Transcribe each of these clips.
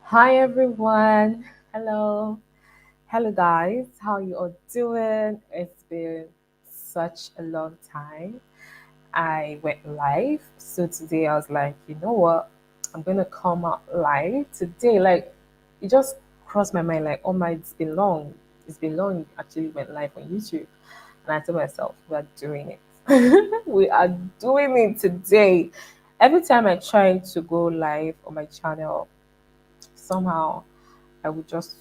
Hi everyone. Hello. Hello guys. How you all doing? It's been such a long time. I went live. So today I was like, you know what? I'm gonna come out live today. Like it just crossed my mind like, oh my, it's been long. It's been long you actually went live on YouTube. And I told myself, we are doing it. We are doing it today. Every time I try to go live on my channel, somehow I would just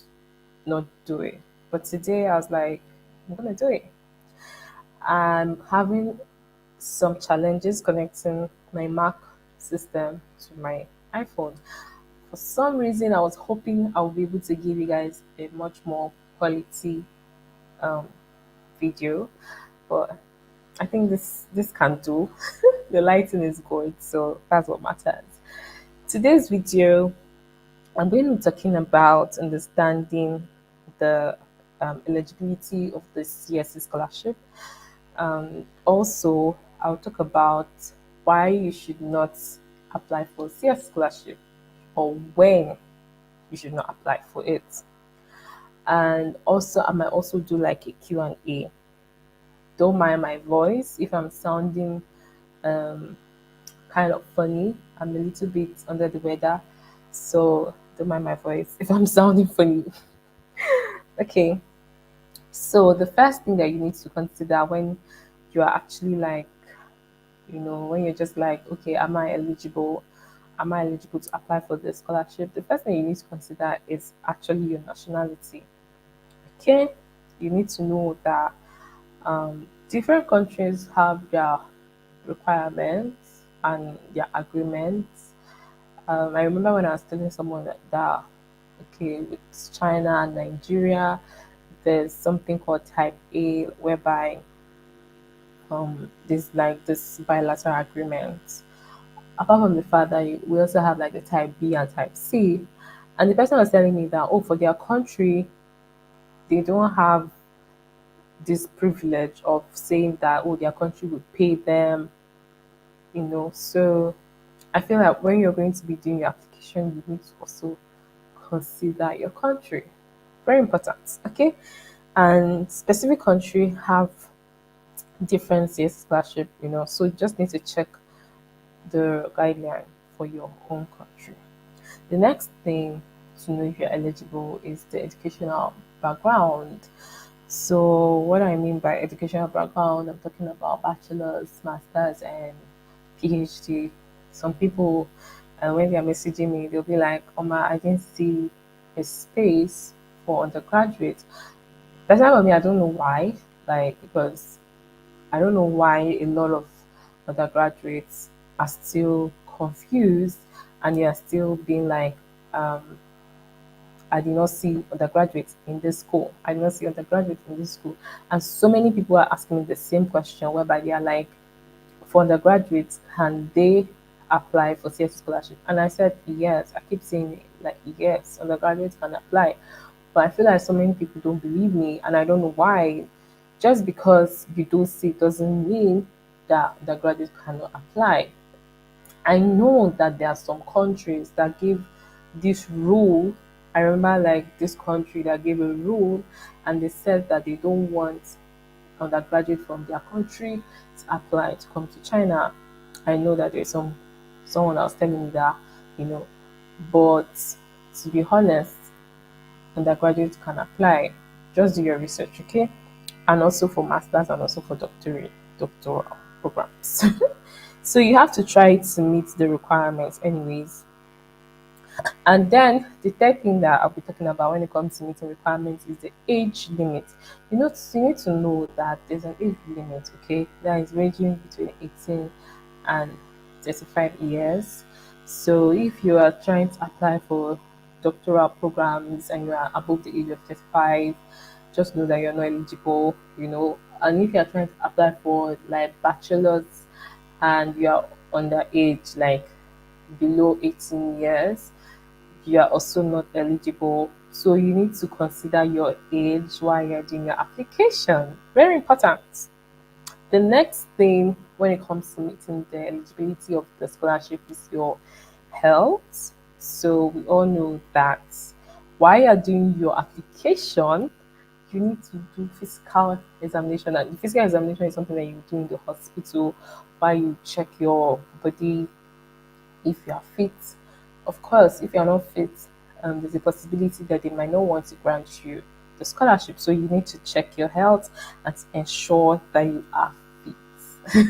not do it. But today I was like, I'm gonna do it. I'm having some challenges connecting my Mac system to my iPhone. For some reason, I was hoping I would be able to give you guys a much more quality um, video, but I think this can do. The lighting is good, so that's what matters. Today's video I'm going to be talking about understanding the eligibility of the CSC scholarship. Also, I'll talk about why you should not apply for CSC scholarship or when you should not apply for it. And also, I might also do like a Q&A. Don't mind my voice if I'm sounding um, kind of funny. I'm a little bit under the weather, so don't mind my voice if I'm sounding funny. Okay, so the first thing that you need to consider when you are actually like, when you're just like, okay, am I eligible? Am I eligible to apply for the scholarship? The first thing you need to consider is actually your nationality. Okay, you need to know that different countries have their requirements and their agreements. I remember when I was telling someone that okay, with China and Nigeria, there's something called Type A, whereby there's like this bilateral agreement. Apart from the fact that we also have like the Type B and Type C, and the person was telling me that for their country they don't have this privilege of saying that their country would pay them, So I feel like when you're going to be doing your application, you need to also consider your country. Very important, okay? And specific country have differences scholarship, so you just need to check the guideline for your home country. The next thing to know if you're eligible is the educational background. So what I mean by educational background, I'm talking about bachelor's, master's, and PhD. Some people, when they're messaging me, they'll be like, "Oma, I didn't see a space for undergraduate." Personally, for me, I don't know why. Like, because I don't know why a lot of undergraduates are still confused and they are still being like, um, I did not see undergraduates in this school. I did not see undergraduates in this school. And so many people are asking me the same question, whereby they are like, for undergraduates, can they apply for CSC scholarship? And I said, yes. I keep saying it, like, yes, undergraduates can apply. But I feel like so many people don't believe me, and I don't know why. Just because you don't see it doesn't mean that undergraduates cannot apply. I know that there are some countries that give this rule. I remember like this country that gave a rule and they said that they don't want undergraduate from their country to apply to come to China. I know that there's someone else telling me that, you know, but to be honest, undergraduates can apply. Just do your research, okay? And also for masters and also for doctoral programs. So you have to try to meet the requirements anyways. And then the third thing that I'll be talking about when it comes to meeting requirements is the age limit. So you need to know that there's an age limit, okay, that is ranging between 18 and 35 years. So if you are trying to apply for doctoral programs and you are above the age of 35, just know that you're not eligible. And if you're trying to apply for like bachelor's and you're underage, like below 18 years, you are also not eligible. So you need to consider your age while you're doing your application. Very important. The next thing when it comes to meeting the eligibility of the scholarship is your health. So we all know that while you're doing your application, you need to do physical examination. And the physical examination is something that you do in the hospital while you check your body if you are fit. Of course, if you're not fit, there's a possibility that they might not want to grant you the scholarship. So you need to check your health and ensure that you are fit.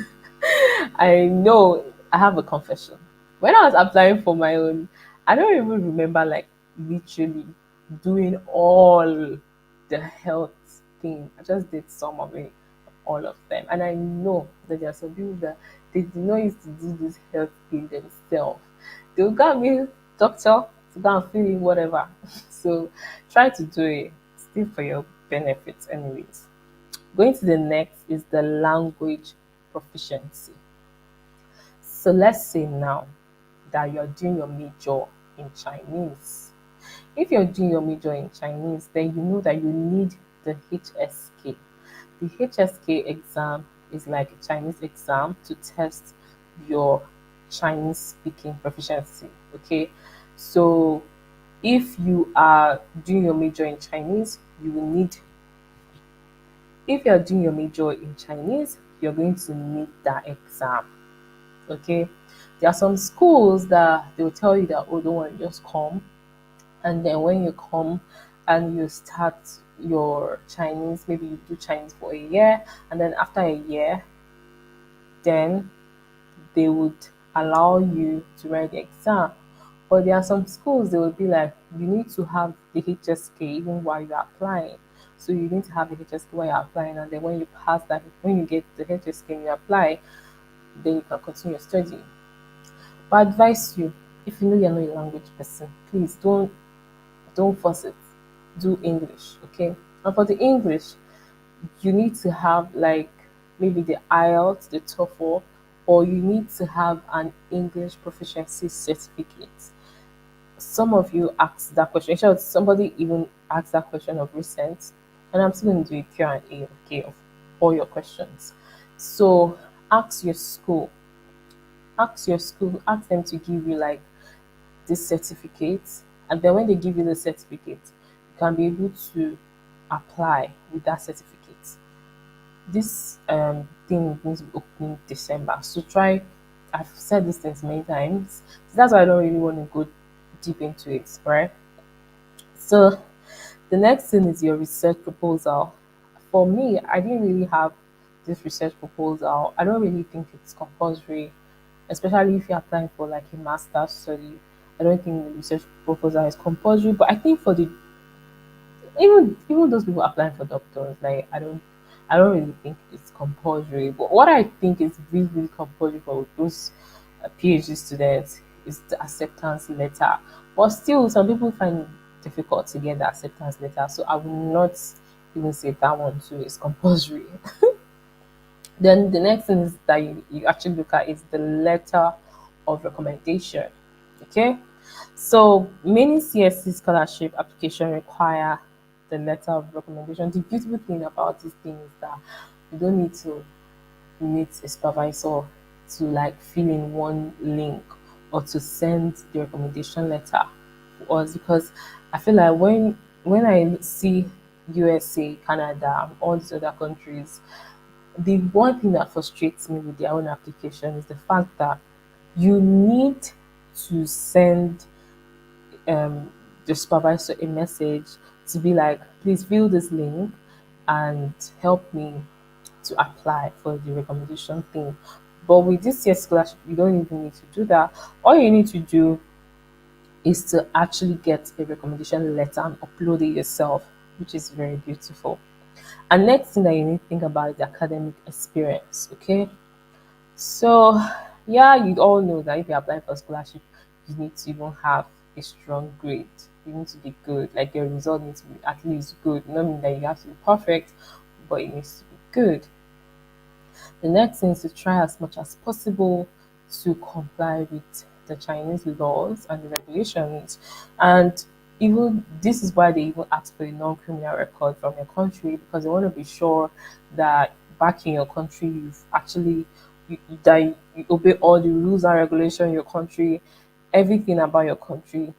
I know I have a confession. When I was applying for my own, I don't even remember like literally doing all the health thing. I just did some of it, all of them. And I know that there are some people that they do not used to do this health thing themselves. They'll get me doctor to go and fill in whatever. So try to do it still for your benefits anyways. Going to the next is the language proficiency. So let's say now that you're doing your major in Chinese. If you're doing your major in Chinese, then you know that you need the HSK. The HSK exam is like a Chinese exam to test your Chinese speaking proficiency. Okay, so if you are doing your major in Chinese, you will need, if you're doing your major in Chinese, you're going to need that exam. Okay, there are some schools that they will tell you that, oh, don't worry, just come. And then when you come and you start your Chinese, maybe you do Chinese for a year, and then after a year, then they would allow you to write the exam. But there are some schools they will be like, you need to have the HSK even while you're applying. So you need to have the HSK while you're applying, and then when you pass that, when you get the HSK and you apply, then you can continue your study. But I advise you, if you know you're not a language person, please don't force it. Do English, okay? And for the English, you need to have like maybe the IELTS, the TOEFL, or you need to have an English proficiency certificate. Some of you asked that question. In short, somebody even asked that question of recent, and I'm still going to do a Q&A, okay, of all your questions. So ask them to give you like this certificate, and then when they give you the certificate, you can be able to apply with that certificate. This thing is opening December, so try. I've said this things many times, so that's why I don't really want to go deep into it, right? So the next thing is your research proposal. For me, I didn't really have this research proposal. I don't really think it's compulsory, especially if you're applying for like a master's study. I don't think the research proposal is compulsory, but I think for the, even those people applying for doctors, like I don't really think it's compulsory. But what I think is really really compulsory for those PhD students is the acceptance letter. But still, some people find it difficult to get the acceptance letter, so I will not even say that one too is compulsory. Then the next thing is that you actually look at is the letter of recommendation. Okay, so many CSC scholarship application require the letter of recommendation. The beautiful thing about this thing is that you don't need to meet a supervisor to like fill in one link or to send the recommendation letter to us, because I feel like when I see USA, Canada, all these other countries, the one thing that frustrates me with their own application is the fact that you need to send um, the supervisor a message to be like, please fill this link and help me to apply for the recommendation thing. But with this year's scholarship, you don't even need to do that. All you need to do is to actually get a recommendation letter and upload it yourself, which is very beautiful. And next thing that you need to think about is the academic experience. Okay, so yeah, you all know that if you apply for scholarship, you need to even have a strong grade. You need to be good. Like your result needs to be at least good. Not mean that you have to be perfect, but it needs to be good. The next thing is to try as much as possible to comply with the Chinese laws and the regulations. And even this is why they even ask for a non-criminal record from your country, because they want to be sure that back in your country you've actually that you obey all the rules and regulation in your country. everything about your country,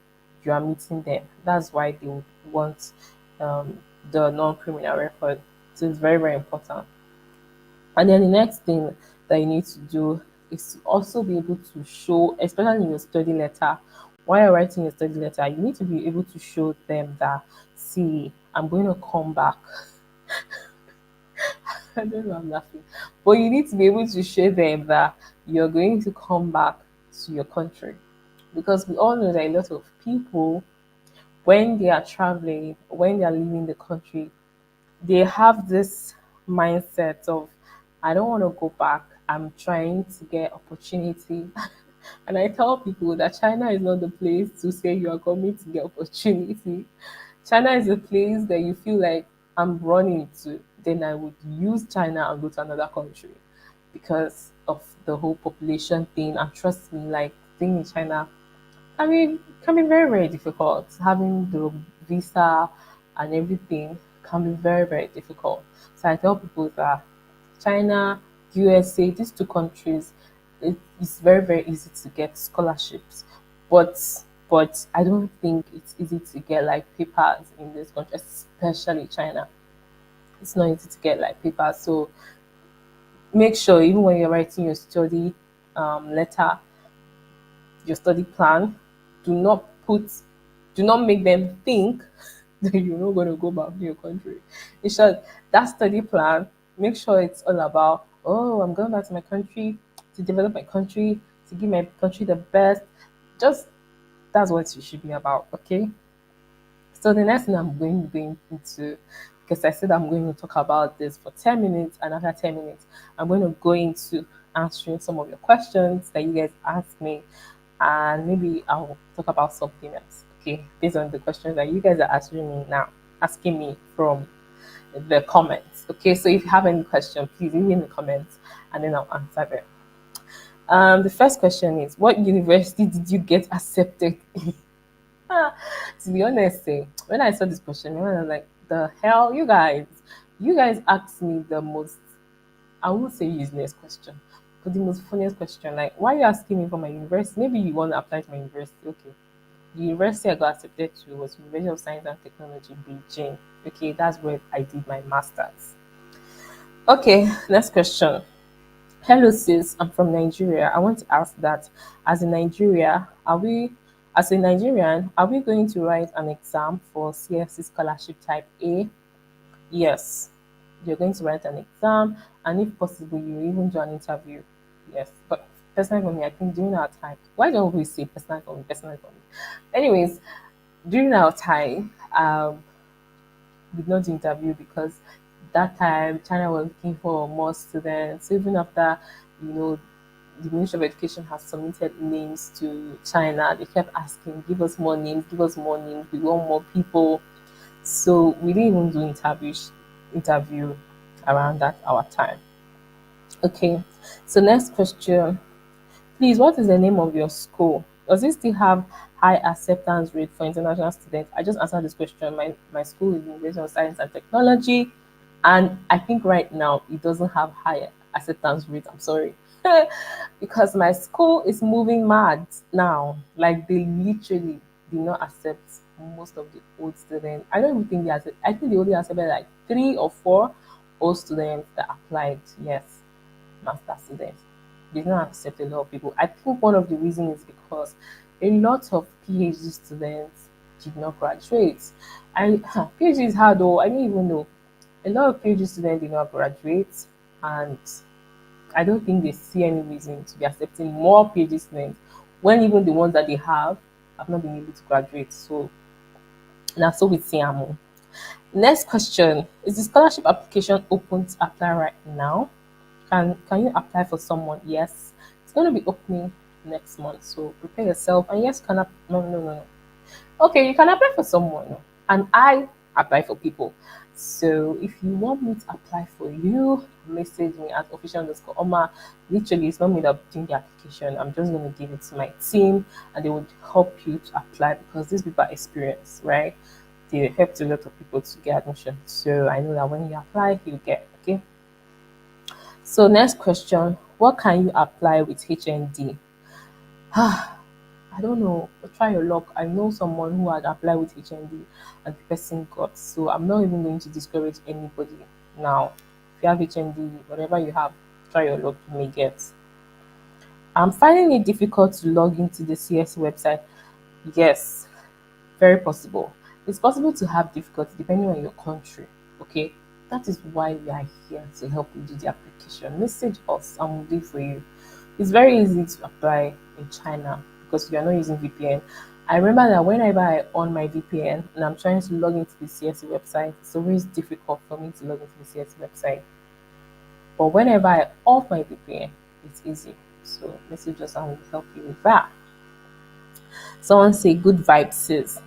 you are meeting them. That's why they would want um, the non-criminal record. So it's very, very important. And then the next thing that you need to do is to also be able to show, especially in your study letter, while you're writing your study letter, you need to be able to show them that, see, I'm going to come back. I don't know, I'm laughing. But you need to be able to show them that you're going to come back to your country. Because we all know that a lot of people, when they are traveling, when they are leaving the country, they have this mindset of, I don't want to go back. I'm trying to get opportunity. And I tell people that China is not the place to say you are coming to get opportunity. China is a place that you feel like I'm running to. Then I would use China and go to another country because of the whole population thing. And trust me, like thing in China, I mean, can be very, very difficult. Having the visa and everything can be very, very difficult. So I tell people that China, USA, these two countries, it's very, very easy to get scholarships. But but I don't think it's easy to get like papers in this country, especially China. It's not easy to get like papers. So make sure even when you're writing your study letter, your study plan, do not put do not make them think that you're not going to go back to your country. In short, that study plan, make sure it's all about, oh, I'm going back to my country to develop my country, to give my country the best. Just that's what you should be about, okay? So the next thing I'm going into, because I said I'm going to talk about this for 10 minutes, and after 10 minutes, I'm going to go into answering some of your questions that you guys asked me, and maybe I'll talk about something else, okay, based on the questions that you guys are asking me from the comments. Okay, so if you have any question, please leave me in the comments and then I'll answer them. The first question is, what university did you get accepted in? To be honest, when I saw this question, I was like, the hell, you guys asked me the most, I won't say useless question, but the most funniest question. Like, why are you asking me for my university? Maybe you want to apply to my university. Okay. The university I got accepted to was University of Science and Technology, Beijing. Okay, that's where I did my master's. Okay, next question. Hello sis, I'm from Nigeria. I want to ask that as a Nigeria, are we as a Nigerian, are we going to write an exam for CSC Scholarship Type A? Yes. You're going to write an exam, and if possible, you even do an interview. Yes. But personally for me, I think during our time, why don't we say personal for me, personal for me? Anyways, during our time, we did not do interview because that time China was looking for more students. Even after, you know, the Ministry of Education has submitted names to China, they kept asking, give us more names, give us more names, we want more people. So we didn't even do interview around that our time. Okay. So next question. Please, what is the name of your school? Does it still have high acceptance rate for international students? I just answered this question. My school is University of Science and Technology, and I think right now it doesn't have high acceptance rate. I'm sorry. Because my school is moving mad now. Like they literally do not accept most of the old students. I don't even think they accept. I think they only accepted like 3 or 4 old students that applied. Yes, master students. They don't accept a lot of people. I think one of the reasons is because a lot of PhD students did not graduate. And PhD is hard though. I don't even know. A lot of PhD students did not graduate, and I don't think they see any reason to be accepting more PhD students when even the ones that they have not been able to graduate. So now so with CMO. Next question. Is the scholarship application open to apply right now? Can you apply for someone? Yes. It's going to be opening next month. So prepare yourself. And yes, no. Okay, you can apply for someone, and I apply for people. So if you want me to apply for you, message me at official_oma. Literally, it's not me that doing the application. I'm just going to give it to my team, and they would help you to apply because these people are experienced, right? They helped a lot of people to get admission. So I know that when you apply, you get okay. So next question: what can you apply with HND? I don't know. Try your luck. I know someone who had applied with HND and the person got. So I'm not even going to discourage anybody now. If you have HND, whatever you have, try your luck. You may get. I'm finding it difficult to log into the CSC website. Yes, very possible. It's possible to have difficulty depending on your country. Okay, that is why we are here to help you do the application. Message us and we'll do it for you. It's very easy to apply in China because you are not using VPN. I remember that whenever I on my VPN and I'm trying to log into the CSC website, it's always difficult for me to log into the CSC website. But whenever I off my VPN, it's easy. So message us and we'll help you with that. Someone say good vibes, sis.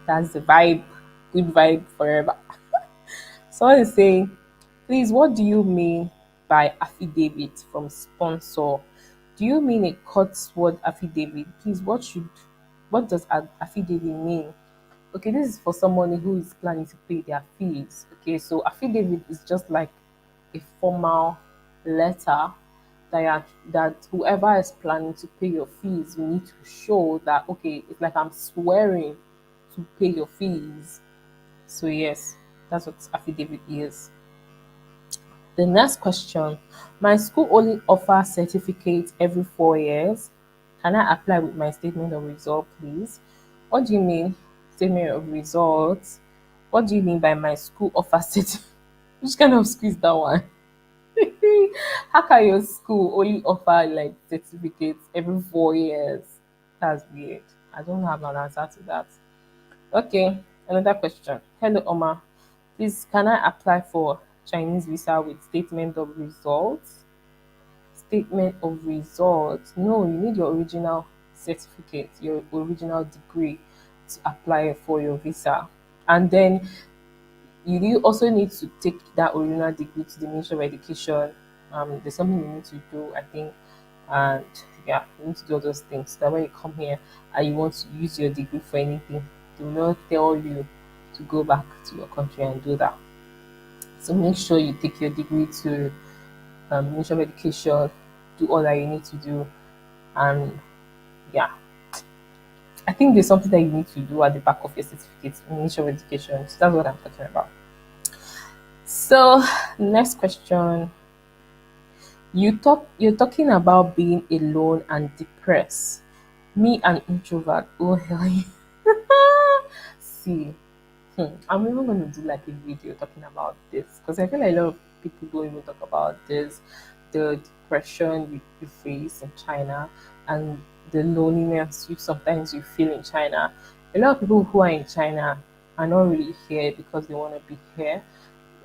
That's the vibe. Good vibe forever. Someone is saying, please, what do you mean by affidavit from sponsor? Do you mean a court word affidavit? Please, what does affidavit mean? Okay, this is for someone who is planning to pay their fees. Okay, so affidavit is just like a formal letter that whoever is planning to pay your fees, you need to show that okay, it's like I'm swearing to pay your fees. So yes, that's what affidavit is. The next question. My school only offers certificates every 4 years. Can I apply with my statement of result, please? What do you mean, statement of results? What do you mean by my school offers certificate? Which kind of school is that one? How can your school only offer like certificates every 4 years? That's weird. I don't have an answer to that. Okay, another question. Hello, Oma. Please, can I apply for Chinese visa with statement of results? Statement of results. No, you need your original certificate, your original degree to apply for your visa. And then also need to take that original degree to the Ministry of Education. There's something you need to do, I think, and yeah, you need to do all those things. That when you come here and you want to use your degree for anything, they will not tell you to go back to your country and do that. So make sure you take your degree to Ministry of Education, do all that you need to do, and yeah, I think there's something that you need to do at the back of your certificate, Ministry of Education. So that's what I'm talking about. So next question. You're talking about being alone and depressed. Me an introvert. Oh hell yeah. See, I'm even going to do like a video talking about this because I feel like a lot of people don't even talk about this, the depression you face in China and the loneliness you sometimes you feel in China. A lot of people who are in China are not really here because they want to be here,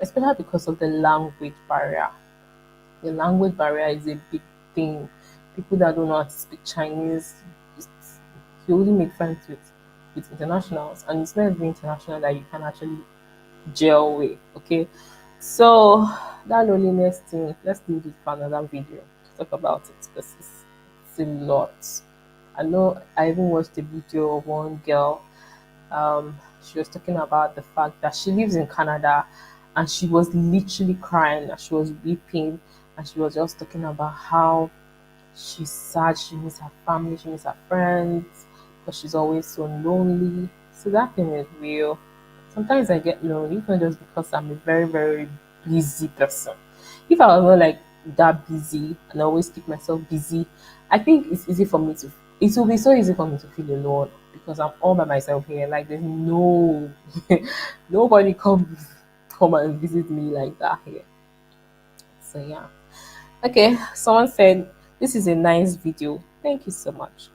especially because of the language barrier. The language barrier is a big thing. People that don't know how to speak Chinese, just, you only make friends with internationals, and it's not every international that you can actually gel with. Okay, so that loneliness thing, let's leave it for another video to talk about it because it's a lot. I know I even watched a video of one girl. She was talking about the fact that she lives in Canada and she was literally crying and she was weeping and she was just talking about how she's sad, she misses her family, she misses her friends, but she's always so lonely. So that thing is real. Sometimes I get lonely, even just because I'm a very, very busy person. If I was not like that busy and I always keep myself busy, I think it's easy for me to it will be so easy for me to feel alone because I'm all by myself here. Like there's no nobody come and visit me like that here. So yeah. Okay, someone said this is a nice video. Thank you so much.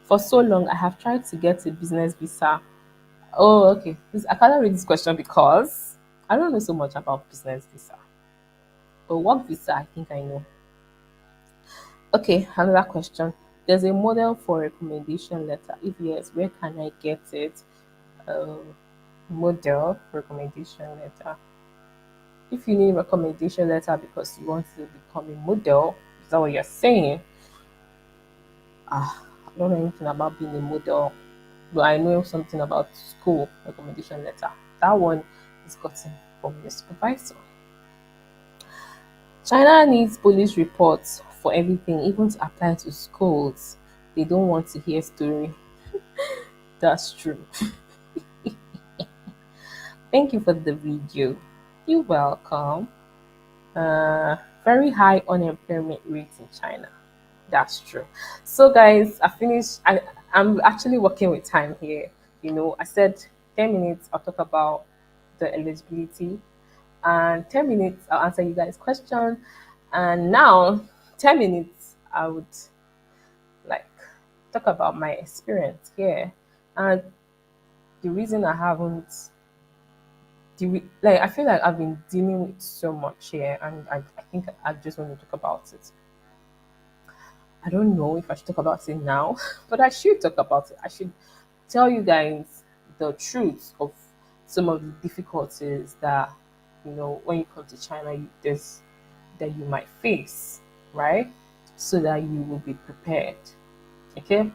For so long, I have tried to get a business visa. Oh, okay. I cannot read this question because I don't know so much about business visa. But work visa, I think I know. Okay, another question. There's a model for recommendation letter. If yes, where can I get it? Uh, Model recommendation letter. If you need recommendation letter because you want to become a model, is that what you're saying? I don't know anything about being a model, but I know something about school recommendation letter. That one is gotten from your supervisor. China needs police reports for everything, even to apply to schools. They don't want to hear story. That's true. Thank you for the video. You're welcome. Very high unemployment rate in China. That's true. So, guys, I finished. I'm actually working with time here. I said 10 minutes, I'll talk about the eligibility, and 10 minutes, I'll answer you guys' question. And now, 10 minutes, I would like talk about my experience here. And the reason I haven't, like, I feel like I've been dealing with so much here, and I think I just want to talk about it. I don't know if I should talk about it now, but I should talk about it. I should tell you guys the truth of some of the difficulties that when you come to China, there's that you might face, right? So that you will be prepared. Okay.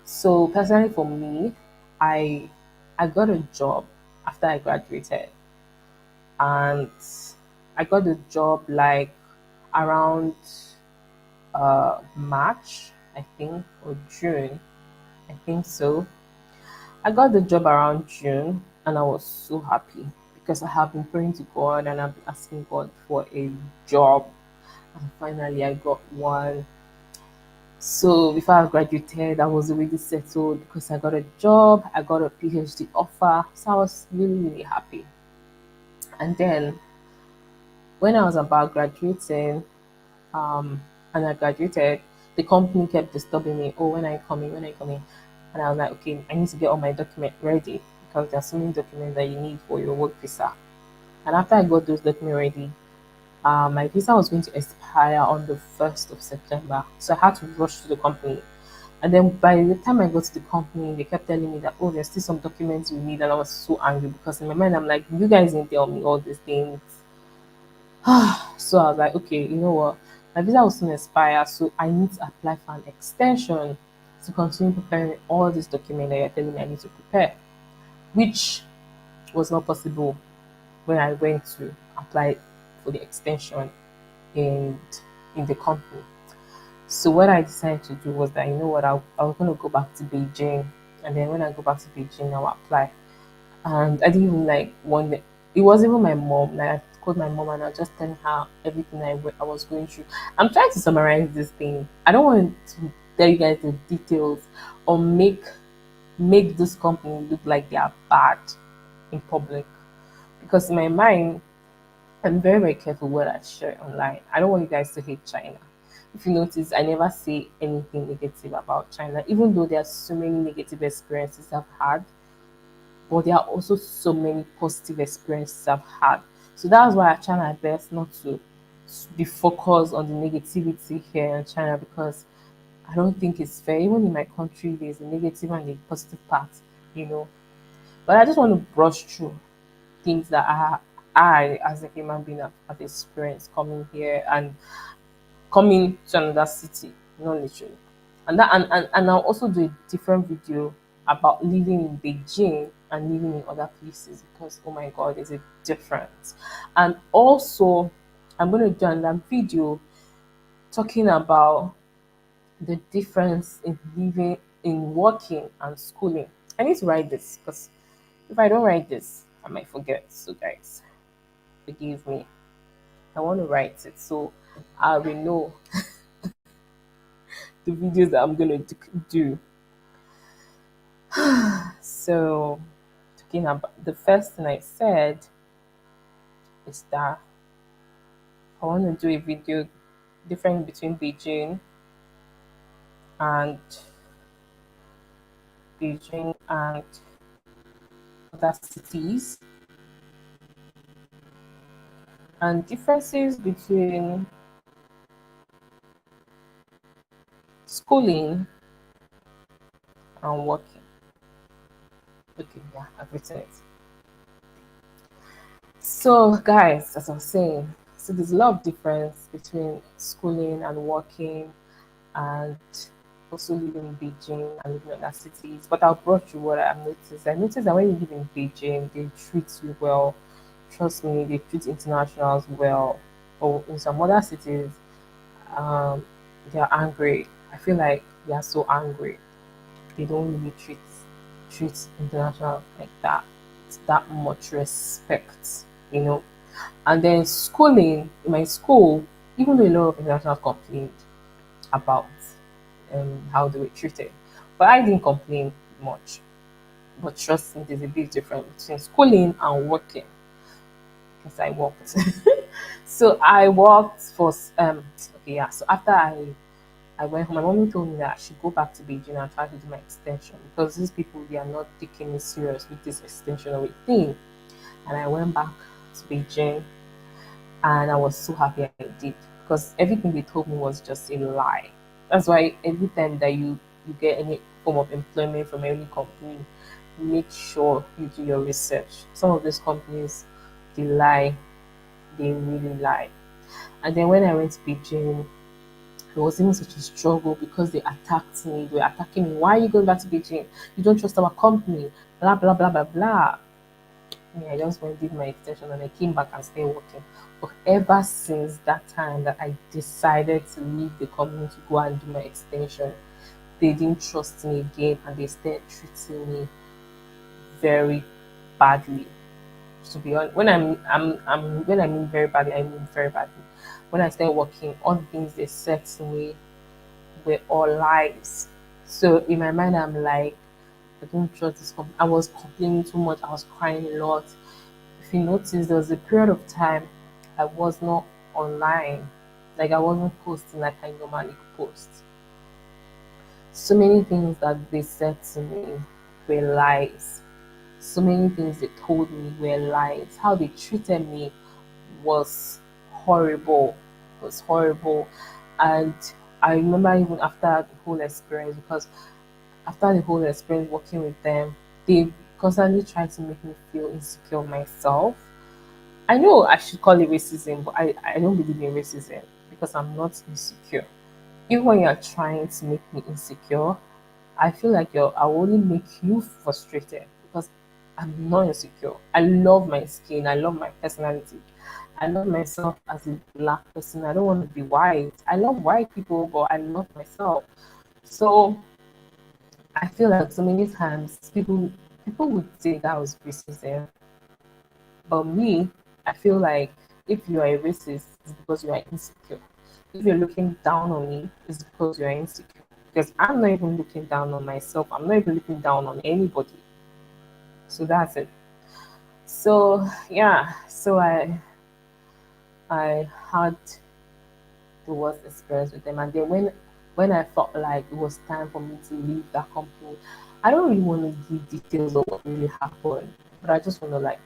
So personally, for me, I I got a job after I graduated, and I got the job like around March, I think, or June. I think so. I got the job around June, and I was so happy because I have been praying to God and I've been asking God for a job, and finally I got one. So before I graduated, I was already settled because I got a job, I got a PhD offer, so I was really, really happy. And then when I was about graduating, and I graduated, the company kept disturbing me. Oh, when are you coming? When are you coming? And I was like, okay, I need to get all my document ready because there's so many documents that you need for your work visa. And after I got those documents ready, my visa was going to expire on the 1st of September. So I had to rush to the company. And then by the time I got to the company, they kept telling me that, oh, there's still some documents we need. And I was so angry because in my mind, I'm like, you guys didn't tell me all these things. So I was like, okay, you know what? My visa will soon expire, so I need to apply for an extension to continue preparing all these documents that you're telling me I need to prepare, which was not possible when I went to apply for the extension in in the company. So what I decided to do was that you know what, I was going to go back to Beijing, and then when I go back to Beijing, I'll apply. And I didn't even like want it. It was even my mom. Like I called my mom and I was just telling her everything I was going through. I'm trying to summarize this thing. I don't want to tell you guys the details or make this company look like they are bad in public. Because in my mind, I'm very, very careful what I share online. I don't want you guys to hate China. If you notice, I never say anything negative about China, even though there are so many negative experiences I've had, but there are also so many positive experiences I've had. So that's why I try my best not to be focused on the negativity here in China because I don't think it's fair. Even in my country, there's a negative and a positive part, you know. But I just want to brush through things that I as a human being, have experienced coming here and coming to another city, not literally. And I'll also do a different video about living in Beijing and living in other places because oh my god, there's a difference. And also I'm gonna do another video talking about the difference in living in working and schooling. I need to write this because if I don't write this, I might forget. So guys, forgive me. I want to write it so I will know the videos that I'm gonna do. So, talking about the first thing I said is that I want to do a video different between and Beijing and other cities, and differences between schooling and working. Okay, yeah, I've written it. So, guys, as I was saying, so there's a lot of difference between schooling and working, and also living in Beijing and living in other cities. But I'll brush you what I've noticed. I noticed that when you live in Beijing, they treat you well. Trust me, they treat internationals well. Or in some other cities, um, they're angry. I feel like they are so angry. They don't really treat international like that. It's that much respect, you know. And then schooling, in my school, even though a lot of international complained about how they were treated, but I didn't complain much. But trust me, there's a big difference between schooling and working because I worked. So I worked for okay, yeah. So after I went home, my mommy told me that I should go back to Beijing and try to do my extension because these people they are not taking me serious with this extension of a thing. And I went back to Beijing and I was so happy I did because everything they told me was just a lie. That's why every time that you get any form of employment from any company, make sure you do your research. Some of these companies they lie, they really lie. And then when I went to Beijing, it was even such a struggle because they attacked me. They were attacking me. Why are you going back to Beijing? You don't trust our company. Blah blah blah blah blah. Me, I just went did my extension and I came back and started working. But ever since that time that I decided to leave the company to go and do my extension, they didn't trust me again and they started treating me very badly. To be honest, I'm when I mean very badly, I mean very badly. When I started working, all the things they said to me were all lies. So in my mind, I'm like, I don't trust this company. I was complaining too much. I was crying a lot. If you notice, there was a period of time I was not online. Like I wasn't posting like I normally post. So many things that they said to me were lies. So many things they told me were lies. How they treated me was horrible. Was horrible. And I remember even after the whole experience, because after the whole experience working with them, they constantly tried to make me feel insecure myself. I know I should call it racism, but I don't believe in racism because I'm not insecure. Even when you're trying to make me insecure, I feel like I will only make you frustrated because I'm not insecure. I love my skin. I love my personality. I love myself as a black person. I don't want to be white. I love white people, but I love myself. So I feel like so many times people would say that was racism, but me, I feel like if you are a racist, it's because you are insecure. If you're looking down on me, it's because you are insecure. Because I'm not even looking down on myself. I'm not even looking down on anybody. So that's it. So yeah, so I had the worst experience with them, and then when I felt like it was time for me to leave that company, I don't really want to give details of what really happened, but I just want to like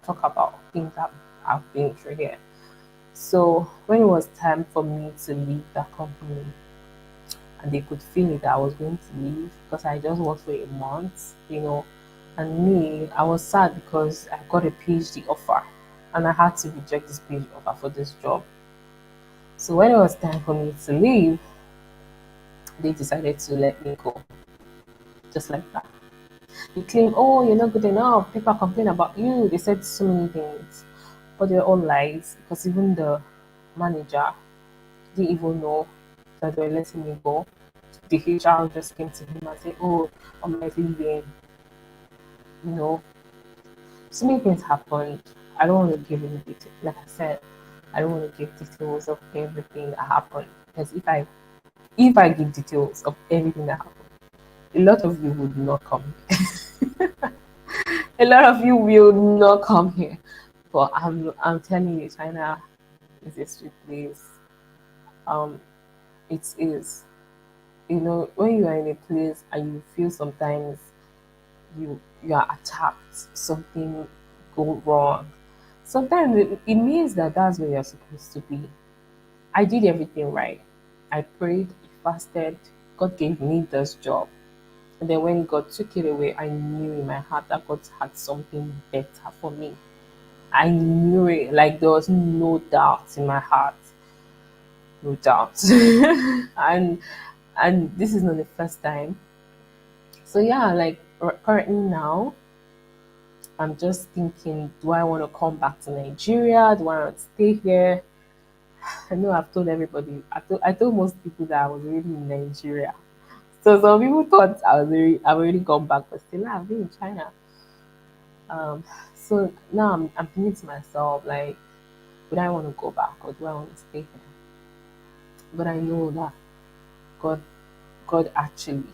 talk about things that I've been through here. So when it was time for me to leave that company, and they could feel it that I was going to leave because I just worked for a month, you know. And me, I was sad because I got a PhD offer and I had to reject this PhD offer for this job. So when it was time for me to leave, they decided to let me go, just like that. They claim, oh, you're not good enough. People complain about you. They said so many things, but they're all lies because even the manager didn't even know that they were letting me go. The HR just came to him and said, oh, I'm not leaving. You know, so many things happened. I don't want to give any details. Like I said, I don't want to give details of everything that happened because if I give details of everything that happened, a lot of you would not come here. A lot of you will not come here. But I'm telling you, China is a sweet place. Um, it is. You know, when you are in a place and you feel sometimes you are attacked, something go wrong. Sometimes it means that that's where you're supposed to be. I did everything right. I prayed, I fasted. God gave me this job. And then when God took it away, I knew in my heart that God had something better for me. I knew it. Like there was no doubt in my heart. No doubt. and and this is not the first time. So yeah, like currently now, I'm just thinking, do I want to come back to Nigeria? Do I want to stay here? I know I've told everybody, I told most people that I was already in Nigeria. So some people thought I've already gone back, but still I've been in China. Um, so now I'm thinking to myself, like, would I want to go back or do I want to stay here? But I know that God, God actually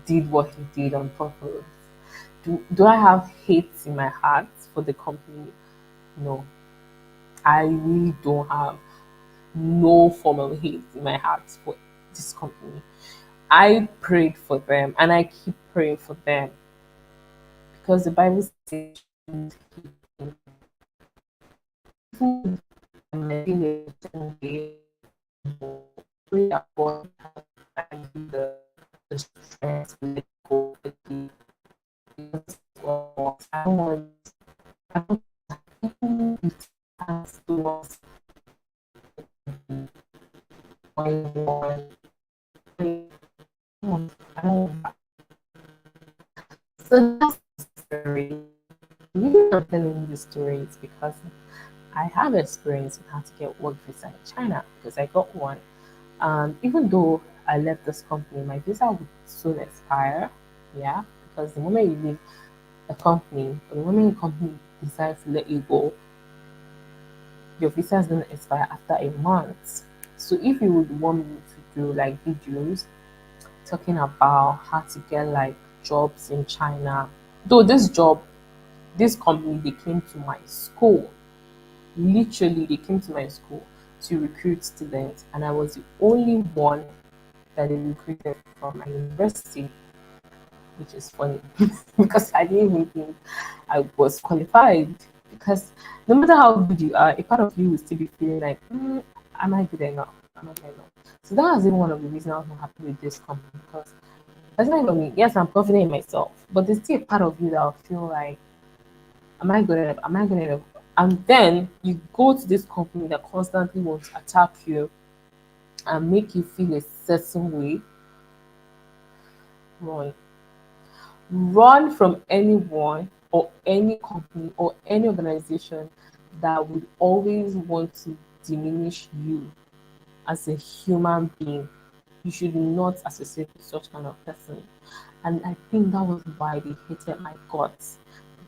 did what He did on purpose. Do I have hate in my heart for the company? No, I really don't have no form of hate in my heart for this company. I prayed for them and I keep praying for them because the Bible says even when I feel a certain way, pray that God can give the strength to let go quickly. Because I don't want, I don't even if it has to us one. I don't. So that's the story. The reason I'm telling you the story is because I have experience in how to get work visa in China because I got one. And even though I left this company, my visa would soon expire. Yeah, because the moment you leave a company, or the moment the company decides to let you go, your visa is going to expire after a month. So if you would want me to do like videos talking about how to get like jobs in China, though this company, they came to my school. Literally, they came to my school to recruit students, and I was the only one that they recruited from my university, which is funny because I didn't even think I was qualified. Because no matter how good you are, a part of you will still be feeling like, am I good enough? Am I good enough? So that was even one of the reasons I was not happy with this company because that's not even me. Yes, I'm confident in myself, but there's still a part of you that will feel like, am I good enough? Am I good enough? And then you go to this company that constantly wants to attack you and make you feel a certain way. Run. Run from anyone or any company or any organization that would always want to diminish you as a human being. You should not associate with such kind of person. And I think that was why they hated my guts.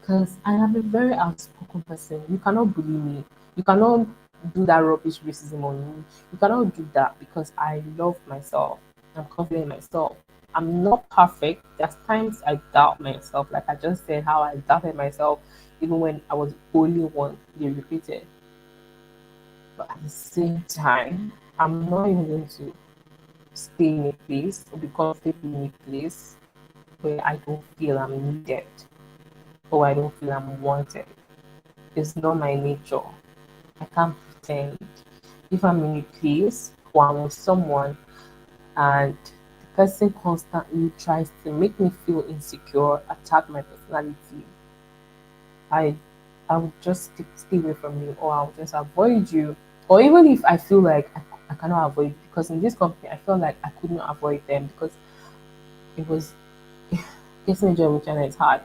Because I am a very outspoken person. You cannot bully me. You cannot do that rubbish racism on me. You cannot do that because I love myself. I'm confident in myself. I'm not perfect. There's times I doubt myself. Like I just said, how I doubted myself even when I was the only one they repeated. But at the same time, I'm not even going to stay in a place or be comfortable in a place where I don't feel I'm needed or I don't feel I'm wanted. It's not my nature. I can't pretend. If I'm in a place or I'm with someone and the person constantly tries to make me feel insecure, attack my personality, I I would just stay away from you or I'll just avoid you. Or even if I feel like I cannot avoid because in this company I felt like I could not avoid them because it was getting a job in China is hard.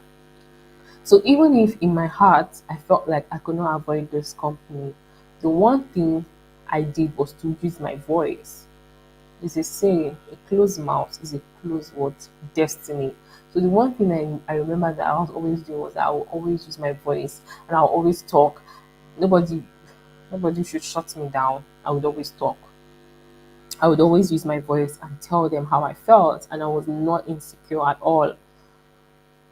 So even if in my heart I felt like I could not avoid this company, the one thing I did was to use my voice. It's a saying, a closed mouth is a closed word destiny. So the one thing I remember that I was always doing was that I would always use my voice and I'll always talk. Nobody nobody should shut me down. I would always talk. I would always use my voice and tell them how I felt and I was not insecure at all.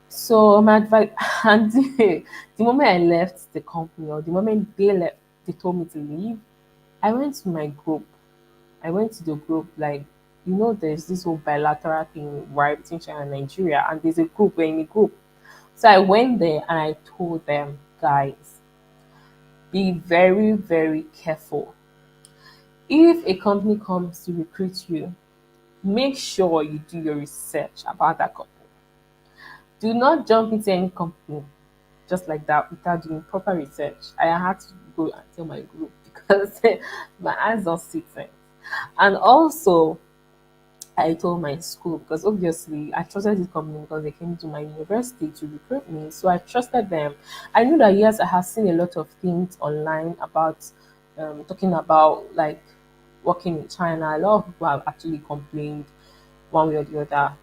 So my advice, and the moment I left the company or the moment they left, they told me to leave. I went to my group. I went to the group like, there's this whole bilateral thing right between China and Nigeria, and there's a group. We're in a group. So I went there and I told them, guys, be very, very careful. If a company comes to recruit you, make sure you do your research about that company. Do not jump into any company just like that without doing proper research. I had to go and tell my group because my eyes don't see things. And also, I told my school because obviously I trusted this company because they came to my university to recruit me. So I trusted them. I knew that yes, I have seen a lot of things online about talking about like working in China. A lot of people have actually complained one way or the other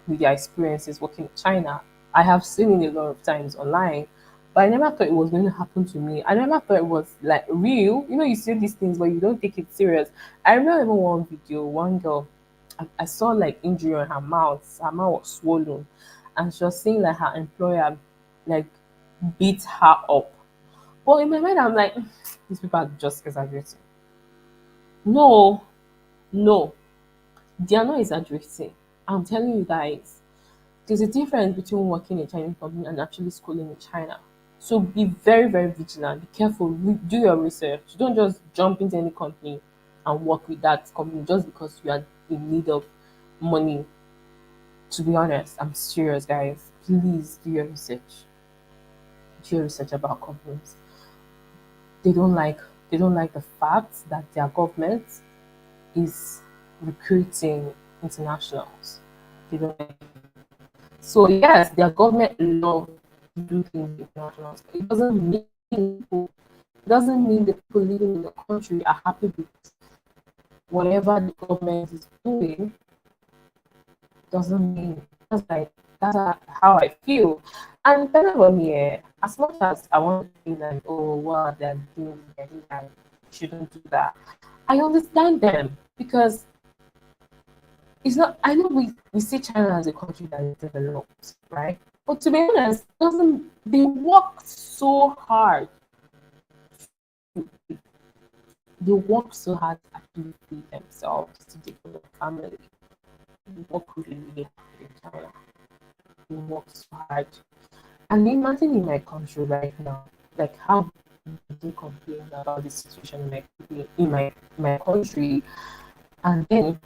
with their experiences working in China. I have seen it a lot of times online, but I never thought it was going to happen to me. I never thought it was like real. You know, you see these things, but you don't take it serious. I remember even one video, one girl, I saw like injury on her mouth. Her mouth was swollen, and she was saying like her employer like beat her up. But in my mind, I'm like, these people are just exaggerating. No, no, they are not exaggerating. I'm telling you guys, there's a difference between working in a Chinese company and actually schooling in China. So be very, very vigilant. Be careful. Do your research. Don't just jump into any company and work with that company just because you are in need of money. To be honest, I'm serious, guys. Please do your research. Do your research about companies. They don't like they don't like the fact that their government is recruiting internationals. They don't like. So yes, their government love to do things with internationals. But it doesn't mean the people living in the country are happy with whatever the government is doing. Doesn't mean that's how I feel. And better for me, as much as I want to feel like, oh, what they're doing, I shouldn't do that. I understand them because it's not. I know we see China as a country that is developed, right? But to be honest, doesn't they work so hard? They work so hard to actually feed themselves, to take care of their family. They work really, really hard in China. They work so hard. And imagine in my country right now, like how they complain about the situation in my country, and then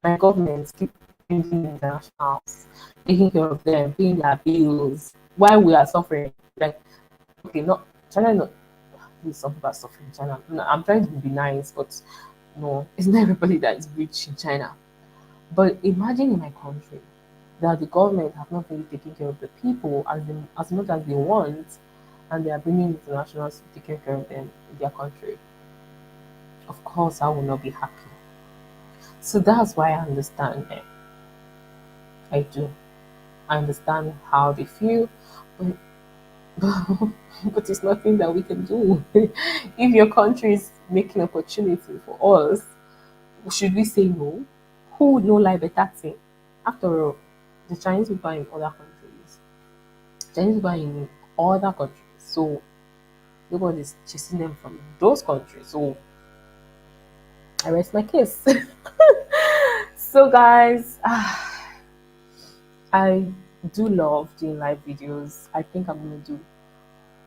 my government keep bringing internationals, taking care of them, paying their bills while we are suffering. Like, okay, not China, not some people are suffering in China. No, I'm trying to be nice, but no, it's not everybody that is rich in China. But imagine in my country that the government have not really taken care of the people as much as they want, and they are bringing internationals to take care of them in their country. Of course, I will not be happy. So that's why I understand them. I do. I understand how they feel, but but it's nothing that we can do. If your country is making opportunity for us, should we say no? Who would know like better thing? After all, the Chinese people are in other countries. Chinese people are in other countries. So nobody's chasing them from those countries. So I rest my case. So guys, I do love doing live videos. I think I'm gonna do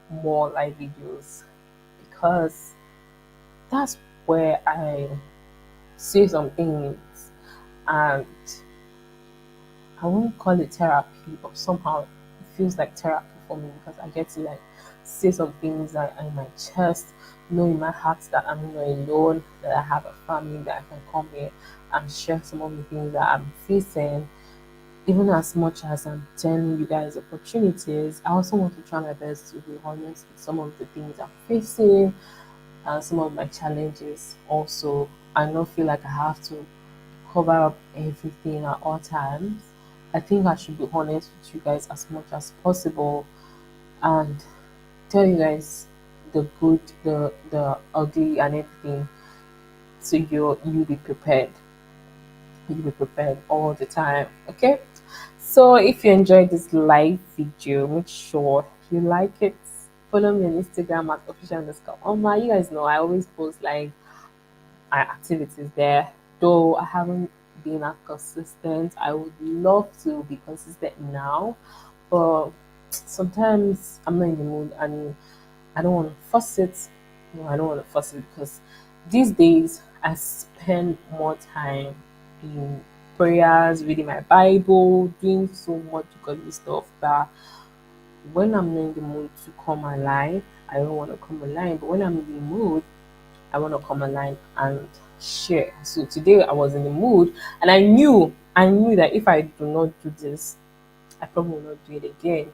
more live videos because that's where I say some things, and I won't call it therapy, but somehow it feels like therapy for me because I get to like say some things that are in my chest, know in my heart that I'm not alone, that I have a family, that I can come here and share some of the things that I'm facing. Even as much as I'm telling you guys opportunities, I also want to try my best to be honest with some of the things I'm facing and some of my challenges also. I don't feel like I have to cover up everything at all times. I think I should be honest with you guys as much as possible and tell you guys the good, the ugly, and everything. So you be prepared. You be prepared all the time. Okay. So if you enjoyed this live video, make sure you like it. Follow me on Instagram at official_Oma. You guys know I always post like my activities there. Though I haven't been as consistent, I would love to be consistent now, but sometimes I'm not in the mood and I don't want to force it. No, I don't want to force it because these days I spend more time in prayers, reading my Bible, doing so much godly stuff that when I'm not in the mood to come alive, I don't want to come alive. But when I'm in the mood, I want to come online and share. So today I was in the mood and I knew that if I do not do this, I probably will not do it again,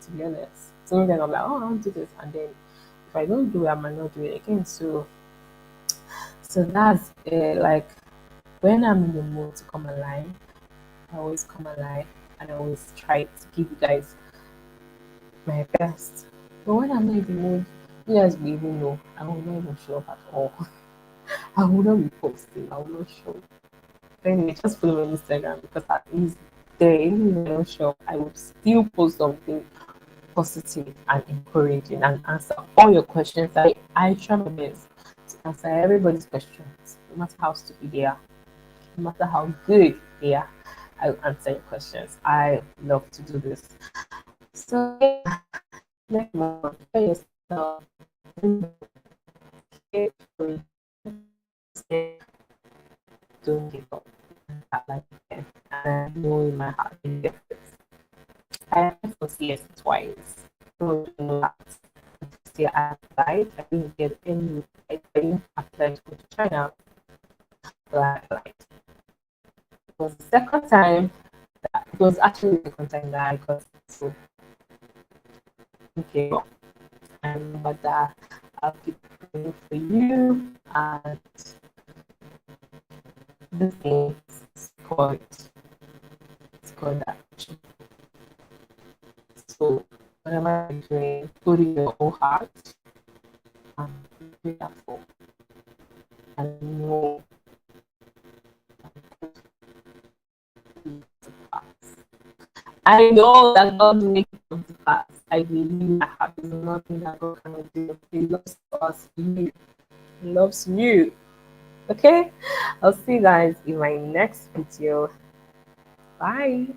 to be honest. So then I'm like, oh, I'll do this. And then if I don't do it, I might not do it again. So that's it. Like When I'm in the mood to come alive, I always come alive and I always try to give you guys my best. But when I'm not in the mood, you guys will even know I will not even show up at all. I will not be posting, I will not show. Anyway, just follow me on Instagram because at least there, even if I don't show up, I will still post something positive and encouraging and answer all your questions. I try my best to answer everybody's questions, no matter how stupid they are, no matter how good they are. I will answer your questions. I love to do this. So yeah, next month, prepare yourself. Don't give up. Like again. And I know in my heart you get this. I applied for CS twice. So you know that. Still I applied. I didn't get any. I didn't apply to go to China. So I applied. It was the second time. It was actually the second time that I got so okay. I remember that I'll keep praying for you and the thing is called that. So whenever you're doing, put in your own heart and be prayerful and know to pass. I know that God will make it come to pass. I believe that heart is nothing that God cannot do. He loves us. He loves you. Okay? I'll see you guys in my next video. Bye.